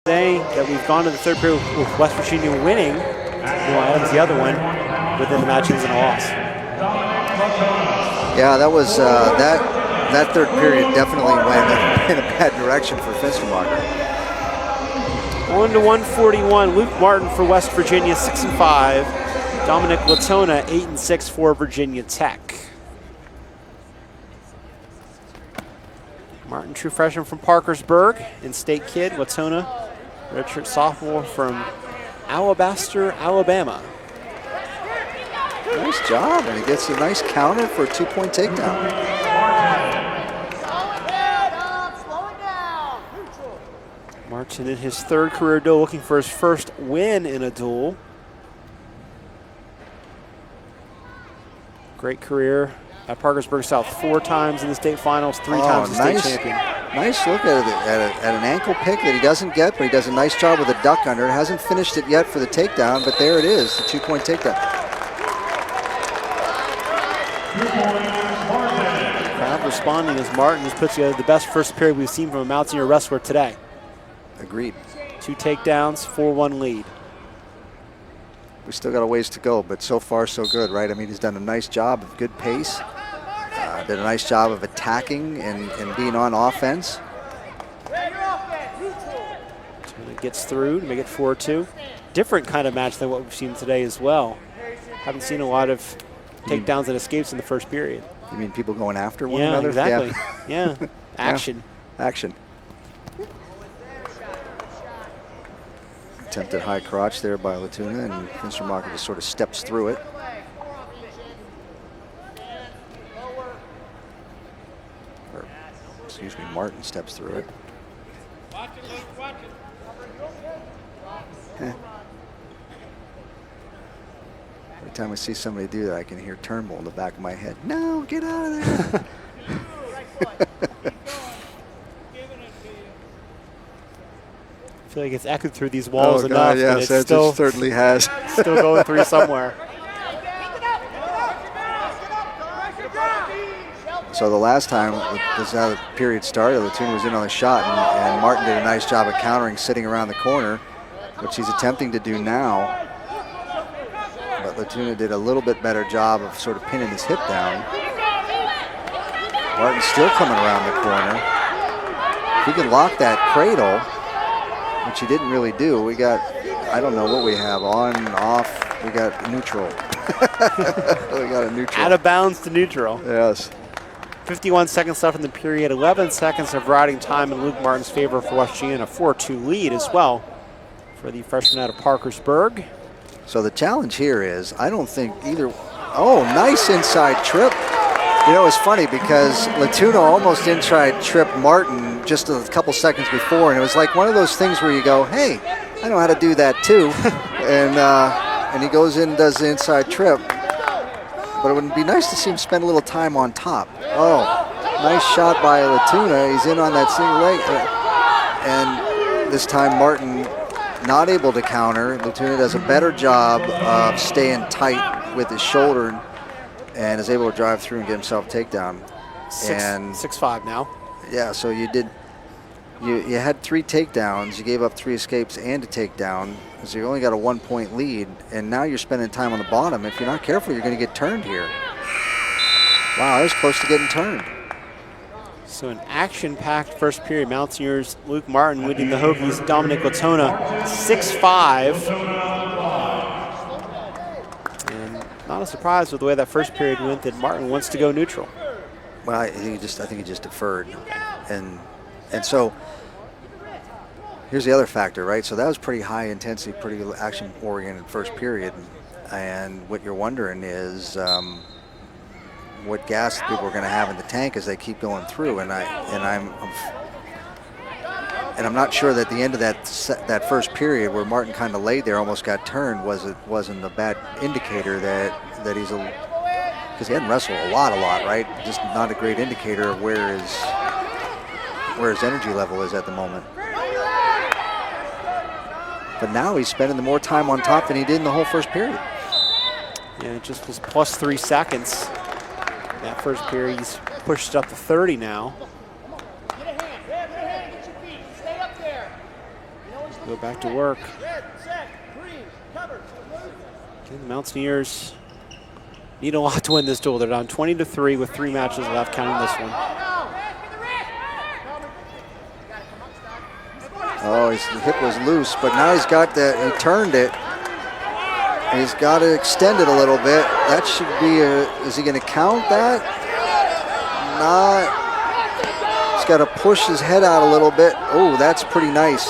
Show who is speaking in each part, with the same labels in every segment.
Speaker 1: today that we've gone to the third period with West Virginia winning. Adams, the other one, but then the match ends in a loss.
Speaker 2: Yeah, that was that third period definitely went in a bad direction for Fenstermacher.
Speaker 1: 1-141. Luke Martin for West Virginia, 6-5. Dominic Latona, 8-6 for Virginia Tech. Martin, true freshman from Parkersburg, in-state kid. Latona, redshirt sophomore from Alabaster, Alabama.
Speaker 2: Nice job, and he gets a nice counter for a 2-point takedown.
Speaker 1: Martin in his third career duel, looking for his first win in a duel. Great career at Parkersburg South, 4 times in the state finals, 3 times the state champion.
Speaker 2: Nice look at an ankle pick that he doesn't get, but he does a nice job with a duck under. Hasn't finished it yet for the takedown, but there it is, the 2-point takedown.
Speaker 1: Crowd responding as Martin has put together the best first period we've seen from a Mount Senior wrestler today.
Speaker 2: Agreed.
Speaker 1: 2 takedowns, 4-1 lead.
Speaker 2: We still got a ways to go, but so far so good, right? I mean, he's done a nice job of good pace. Did a nice job of attacking and being on offense.
Speaker 1: Gets through to make it 4-2. Different kind of match than what we've seen today as well. Haven't seen a lot of takedowns and escapes in the first period.
Speaker 2: You mean people going after one another?
Speaker 1: Exactly. Yeah, action.
Speaker 2: Yeah. Action. Attempted high crotch there by Latona, and Fenstermacher just sort of steps through it. Or, excuse me, Martin steps through it. Every time I see somebody do that, I can hear Turnbull in the back of my head. No, get out of there.
Speaker 1: I feel like it's echoed through these walls enough.
Speaker 2: God, yes, it still, certainly has.
Speaker 1: Still going through somewhere.
Speaker 2: So the last time this period started, Latona was in on the shot, and Martin did a nice job of countering, sitting around the corner, which he's attempting to do now. But Latona did a little bit better job of sort of pinning his hip down. Martin's still coming around the corner. If he can lock that cradle, which he didn't really do, we got, I don't know what we have, on, off, we got neutral. We got a neutral.
Speaker 1: Out of bounds to neutral.
Speaker 2: Yes.
Speaker 1: 51 seconds left in the period, 11 seconds of riding time in Luke Martin's favor for West Virginia, a 4-2 lead as well for the freshman out of Parkersburg.
Speaker 2: So the challenge here is, I don't think either, oh, nice inside trip. You know, it's funny because Latona almost inside tripped Martin just a couple seconds before, and it was like one of those things where you go, hey, I know how to do that too. And he goes in and does the inside trip. But it would be nice to see him spend a little time on top. Oh, nice shot by Latona. He's in on that single leg. And this time Martin not able to counter. Latona does a better job of staying tight with his shoulder and is able to drive through and get himself a takedown.
Speaker 1: 6-5 now.
Speaker 2: Yeah, so you had 3 takedowns. You gave up 3 escapes and a takedown. So you only got a 1-point lead, and now you're spending time on the bottom. If you're not careful, you're going to get turned here. Wow, that was close to getting turned.
Speaker 1: So an action-packed first period. Mountaineers Luke Martin leading the Hokies Dominic Latona 6-5. And not a surprise with the way that first period went that Martin wants to go neutral.
Speaker 2: Well, I think he just deferred, and so here's the other factor, right? So that was pretty high intensity, pretty action-oriented first period, and what you're wondering is what gas people are going to have in the tank as they keep going through, and I'm not sure that the end of that first period where Martin kind of laid there, almost got turned, wasn't a bad indicator that he's because he hadn't wrestled a lot, right? Just not a great indicator of where his energy level is at the moment. But now he's spending more time on top than he did in the whole first period.
Speaker 1: Yeah, it just was plus 3 seconds. That first period, he's pushed it up to 30 now. Go back to work. Okay, the Mountaineers need a lot to win this duel. They're down 20-3 with 3 matches left, counting this one.
Speaker 2: Oh, his hip was loose, but now he's got that, he turned it. He's got to extend it a little bit. That should be is he going to count that? Not. He's got to push his head out a little bit. Oh, that's pretty nice.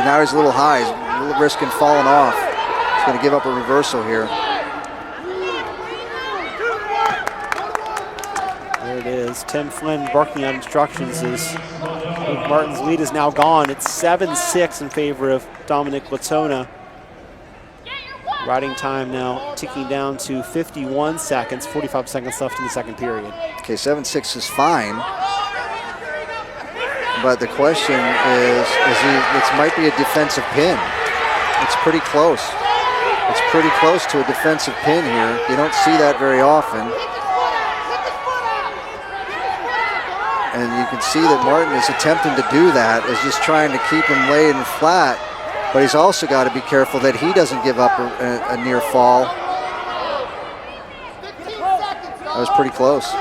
Speaker 2: Now he's a little high. He's a little risking falling off. He's going to give up a reversal here.
Speaker 1: There it is. Tim Flynn barking out instructions as Luke Martin's lead is now gone. It's 7-6 in favor of Dominic Latona. Riding time now ticking down to 51 seconds, 45 seconds left in the second period.
Speaker 2: Okay, 7-6 is fine. But the question is this might be a defensive pin. It's pretty close. It's pretty close to a defensive pin here. You don't see that very often. And you can see that Martin is attempting to do that, is just trying to keep him laid and flat. But he's also got to be careful that he doesn't give up a near fall. That was pretty close.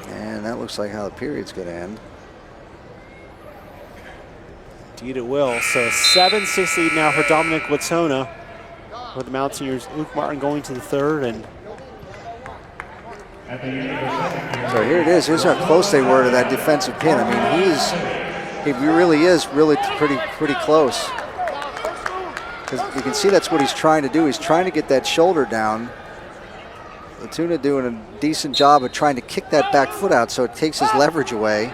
Speaker 2: And that looks like how the period's going to end.
Speaker 1: Indeed it will. So 7-6 lead now for Dominic Latona. For the Mountaineers, Luke Martin going to the third. And
Speaker 2: so here it is. Here's how close they were to that defensive pin. I mean, he really is pretty close. Because you can see that's what he's trying to do. He's trying to get that shoulder down. Latona doing a decent job of trying to kick that back foot out so it takes his leverage away.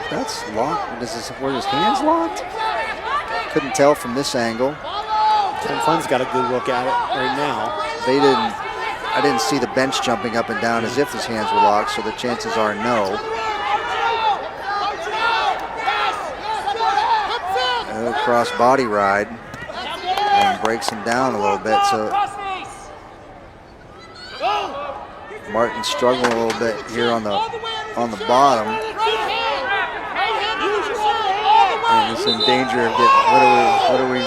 Speaker 2: That's locked. Were his hands locked? Couldn't tell from this angle.
Speaker 1: Tim Flynn's got a good look at it right now.
Speaker 2: I didn't see the bench jumping up and down as if his hands were locked, so the chances are no. Cross body ride and breaks him down a little bit. So Martin's struggling a little bit here on the bottom. And he's in danger of getting, what are we?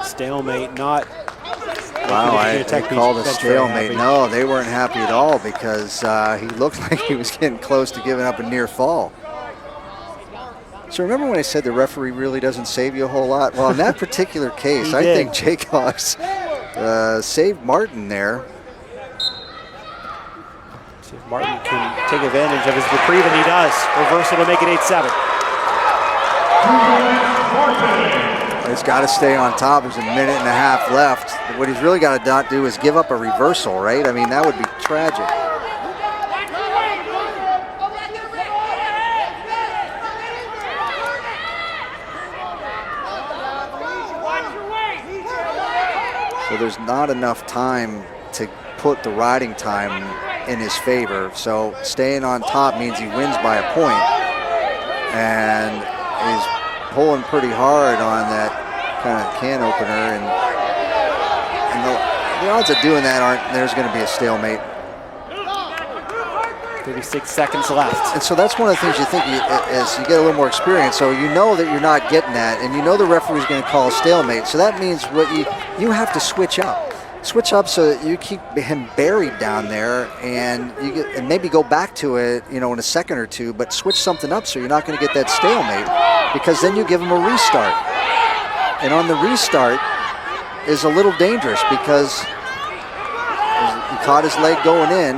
Speaker 1: Stalemate, not.
Speaker 2: Wow, I called a stalemate. No, they weren't happy at all because he looked like he was getting close to giving up a near fall. So remember when I said the referee really doesn't save you a whole lot? Well, in that particular case, I think Jaycox saved Martin there.
Speaker 1: See if Martin can take advantage of his reprieve, and he does. Reversal to make it 8-7.
Speaker 2: He's got to stay on top. There's a minute and a half left. What he's really got to not do is give up a reversal, right? I mean, that would be tragic. So there's not enough time to put the riding time in his favor. So staying on top means he wins by a point. And he's pulling pretty hard on that kind of can opener. And the odds of doing that aren't, there's going to be a stalemate.
Speaker 1: 36 seconds left.
Speaker 2: And so that's one of the things you think as you get a little more experience. So you know that you're not getting that, and you know the referee's going to call a stalemate. So that means what you have to switch up. Switch up so that you keep him buried down there, and and maybe go back to it, in a second or two. But switch something up so you're not going to get that stalemate, because then you give him a restart. And on the restart is a little dangerous because he caught his leg going in.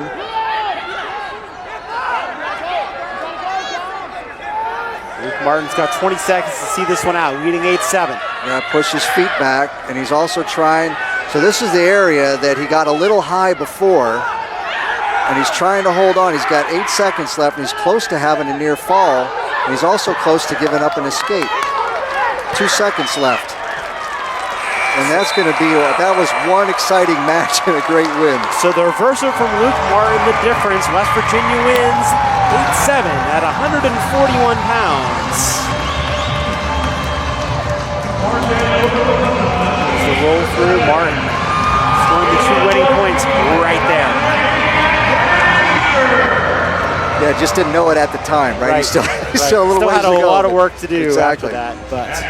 Speaker 1: Martin's got 20 seconds to see this one out, leading 8-7.
Speaker 2: Gonna push his feet back, and he's also trying. So this is the area that he got a little high before, and he's trying to hold on. He's got 8 seconds left, and he's close to having a near fall, and he's also close to giving up an escape. 2 seconds left. And that's going to be, that was one exciting match and a great win.
Speaker 1: So the reversal from Luke Martin, the difference. West Virginia wins 8-7 at 141 pounds. pull through. Martin scoring the 2 winning points right there.
Speaker 2: Yeah, just didn't know it at the time, right? He's still a little
Speaker 1: Still
Speaker 2: ways
Speaker 1: had
Speaker 2: to
Speaker 1: a
Speaker 2: go.
Speaker 1: lot of work to do
Speaker 2: Exactly.
Speaker 1: after that, but.